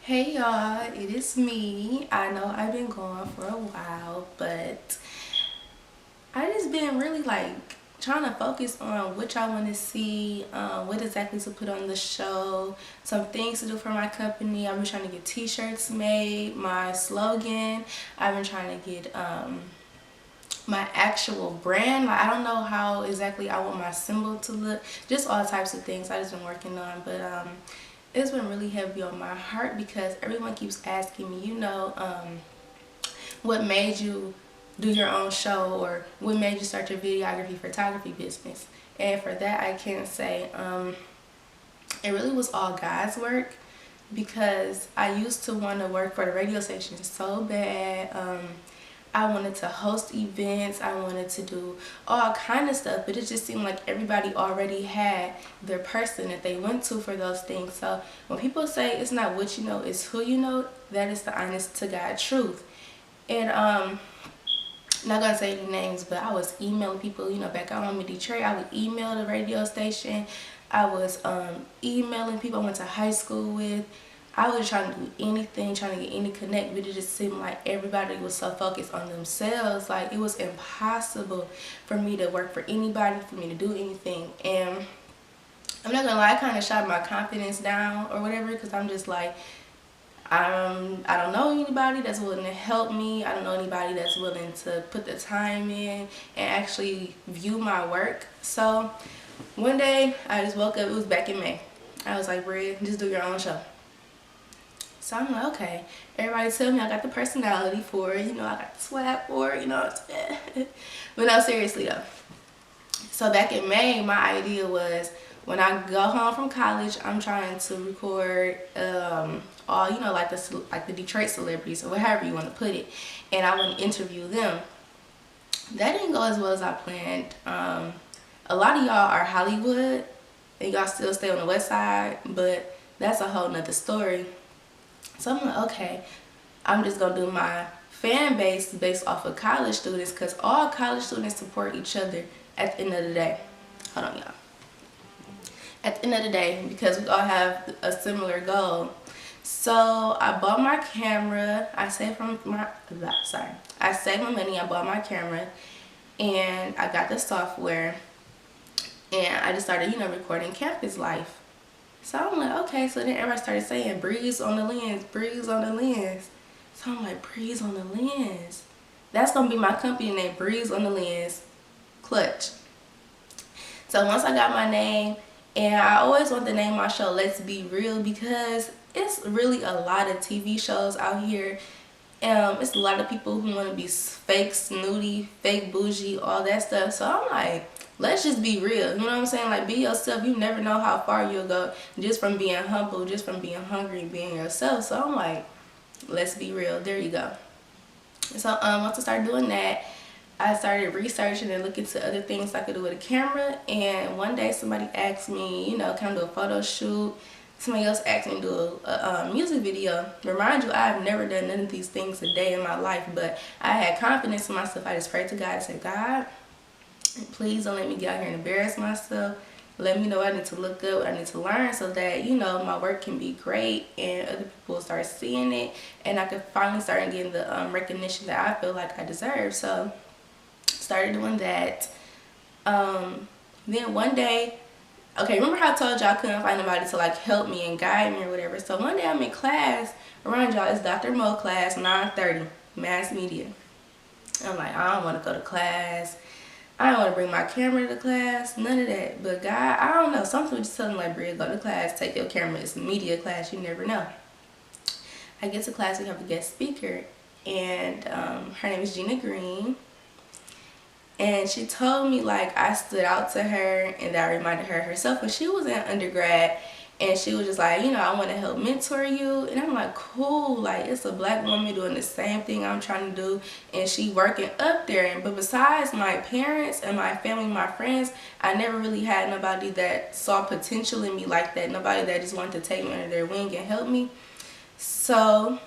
Hey y'all, it is me. I know I've been gone for a while, but I just been really trying to focus on what y'all want to see, what exactly to put on the show, some things to do for my company. I've been trying to get t-shirts made, my slogan. I've been trying to get my actual brand. Like, I don't know how exactly I want my symbol to look, just all types of things I just been working on. But it's been really heavy on my heart because everyone keeps asking me, what made you do your own show, or what made you start your videography photography business. And for that, I can say it really was all God's work, because I used to want to work for the radio station so bad. I wanted to host events, I wanted to do all kind of stuff, but it just seemed like everybody already had their person that they went to for those things. So when people say it's not what you know, it's who you know, that is the honest to God truth. And not gonna say any names, but I was emailing people, back home in Detroit. I would email the radio station. I was emailing people I went to high school with. I was trying to do anything, trying to get any connect, but it just seemed like everybody was so focused on themselves. Like, it was impossible for me to work for anybody, for me to do anything. And I'm not gonna lie, I kind of shot my confidence down or whatever, because I'm just like, I don't know anybody that's willing to help me. I don't know anybody that's willing to put the time in and actually view my work. So one day I just woke up, it was back in May. I was like, Bria, just do your own show. So I'm like, okay. Everybody tell me I got the personality for it, I got the swag for it, But no, seriously though. So back in May, my idea was, when I go home from college, I'm trying to record all, like the Detroit celebrities, or however you want to put it, and I want to interview them. That didn't go as well as I planned. A lot of y'all are Hollywood, and y'all still stay on the west side, but that's a whole nother story. So I'm like, okay, I'm just gonna do my fan base based off of college students, because all college students support each other at the end of the day. Hold on, y'all. At the end of the day, because we all have a similar goal. So I bought my camera. I saved my money. I bought my camera, and I got the software, and I just started, recording campus life. So I'm like, okay. So then everybody started saying, breeze on the lens, breeze on the lens. So I'm like, breeze on the lens. That's gonna be my company name, Breeze on the Lens Clutch. So once I got my name, and I always want to name my show Let's Be Real, because it's really a lot of TV shows out here. It's a lot of people who want to be fake snooty, fake bougie, all that stuff. So I'm like, let's just be real. You know what I'm saying? Like, be yourself. You never know how far you'll go just from being humble, just from being hungry and being yourself. So I'm like, let's be real. There you go. So once I started doing that, I started researching and looking to other things I could do with a camera. And one day somebody asked me, can I do a photo shoot? Somebody else asked me to do a music video. Remind you, I've never done none of these things a day in my life, but I had confidence in myself. I just prayed to God and said, God, please don't let me get out here and embarrass myself. Let me know I need to look up, I need to learn, so that, my work can be great and other people start seeing it, and I could finally start getting the recognition that I feel like I deserve. So started doing that. Then one day, okay, remember how I told y'all I couldn't find anybody to help me and guide me or whatever? So one day I'm in class, around y'all, it's Dr. Mo class, 9:30, mass media. I'm like, I don't want to go to class. I don't want to bring my camera to class, none of that. But God, I don't know, something just telling me, Bria, go to class, take your camera. It's a media class, you never know. I get to class, we have a guest speaker, and her name is Gina Green. And she told me I stood out to her, and that reminded her of herself when she was in undergrad. And she was just like, I want to help mentor you. And I'm like, cool. It's a black woman doing the same thing I'm trying to do, and she working up there. But besides my parents and my family, my friends, I never really had nobody that saw potential in me like that. Nobody that just wanted to take me under their wing and help me. So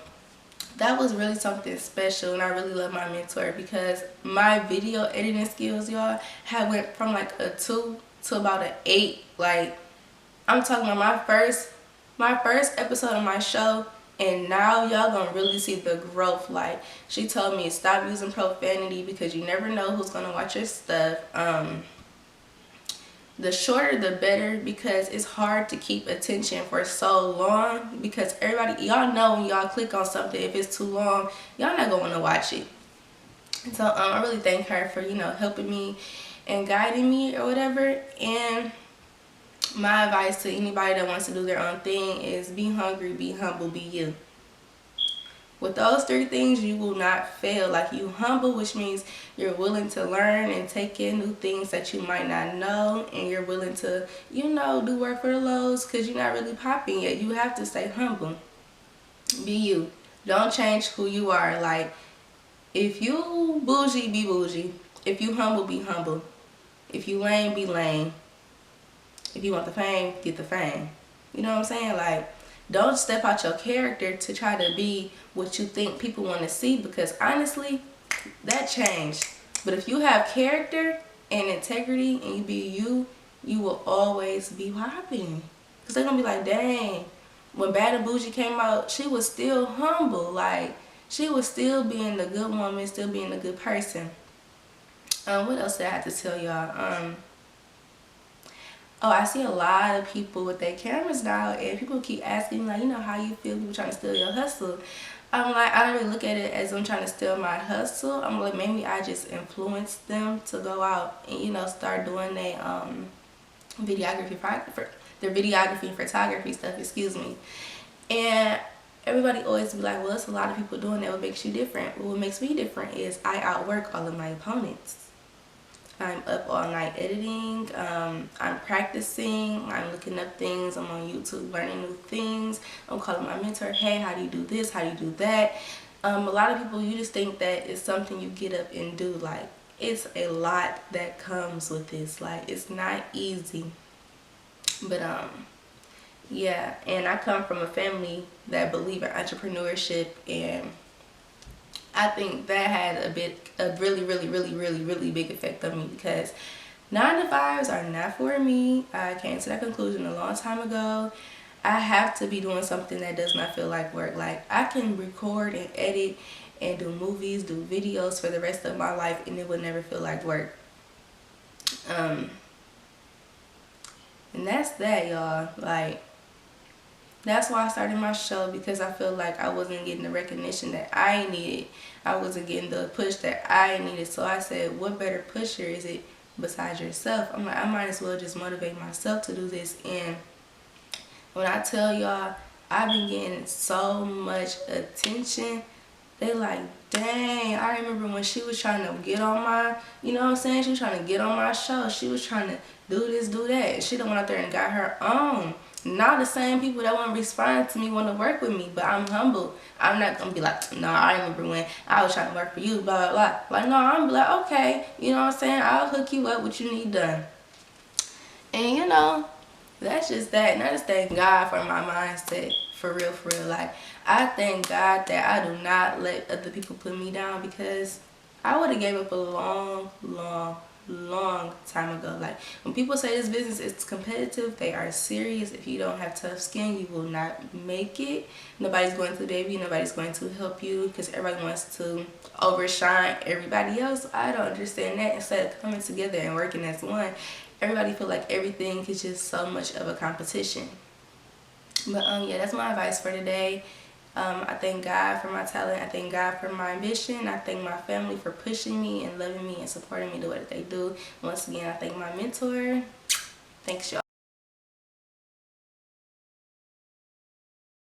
that was really something special, and I really love my mentor, because my video editing skills, y'all, have went from a 2 to about an 8. I'm talking about my first episode of my show. And now y'all gonna really see the growth. Like, she told me stop using profanity because you never know who's gonna watch your stuff. The shorter the better, because it's hard to keep attention for so long, because everybody, y'all know when y'all click on something, if it's too long, y'all not gonna want to watch it. So I really thank her for, you know, helping me and guiding me or whatever. And my advice to anybody that wants to do their own thing is be hungry, be humble, be you. With those three things, you will not fail. Like, you humble, which means you're willing to learn and take in new things that you might not know, and you're willing to, you know, do work for the lows because you're not really popping yet. You have to stay humble. Be you. Don't change who you are. Like, if you bougie, be bougie. If you humble, be humble. If you lame, be lame. If you want the fame, get the fame. You know what I'm saying? Like, don't step out your character to try to be what you think people want to see, because honestly, that changed. But if you have character and integrity and you be you, you will always be popping. Because they're going to be like, dang, when Bad and Bougie came out, she was still humble. Like, she was still being the good woman, still being a good person. What else did I have to tell y'all? Oh, I see a lot of people with their cameras now, and people keep asking me, like, you know, how you feel people trying to steal your hustle. I'm like, I don't really look at it as them trying to steal my hustle. I'm like, maybe I just influence them to go out and, you know, start doing their videography and photography stuff, excuse me. And everybody always be like, well, it's a lot of people doing that. What makes you different? Well, what makes me different is I outwork all of my opponents. I'm up all night editing, I'm practicing, I'm looking up things, I'm on YouTube learning new things, I'm calling my mentor, hey, how do you do this, how do you do that? A lot of people, you just think that it's something you get up and do. Like, it's a lot that comes with this. Like, it's not easy. But yeah, and I come from a family that believe in entrepreneurship, and I think that had a really big effect on me, because 9 to 5s are not for me. I came to that conclusion a long time ago. I have to be doing something that does not feel like work. Like, I can record and edit and do movies, do videos for the rest of my life, and it would never feel like work. And that's that, y'all. Like, that's why I started my show, because I feel like I wasn't getting the recognition that I needed. I wasn't getting the push that I needed. So I said, what better pusher is it besides yourself? I'm like, I might as well just motivate myself to do this. And when I tell y'all, I've been getting so much attention. They like, dang, I remember when she was trying to get on my, you know what I'm saying? She was trying to get on my show. She was trying to do this, do that. And she done went out there and got her own. Now the same people that want to respond to me want to work with me, but I'm humble. I'm not going to be like, no, I remember when I was trying to work for you, blah, blah, blah. Like, no, I'm going to be like, okay, you know what I'm saying? I'll hook you up what you need done. And, you know, that's just that. And I just thank God for my mindset, for real, for real. Like, I thank God that I do not let other people put me down, because I would have gave up a long time ago. Like, when people say this business is competitive, they are serious. If you don't have tough skin, you will not make it. Nobody's going to baby, nobody's going to help you, because everybody wants to overshine everybody else. I don't understand that. Instead of coming together and working as one, everybody feel like everything is just so much of a competition. But yeah, that's my advice for today. I thank God for my talent. I thank God for my ambition. I thank my family for pushing me and loving me and supporting me the way that they do. Once again, I thank my mentor. Thanks, y'all.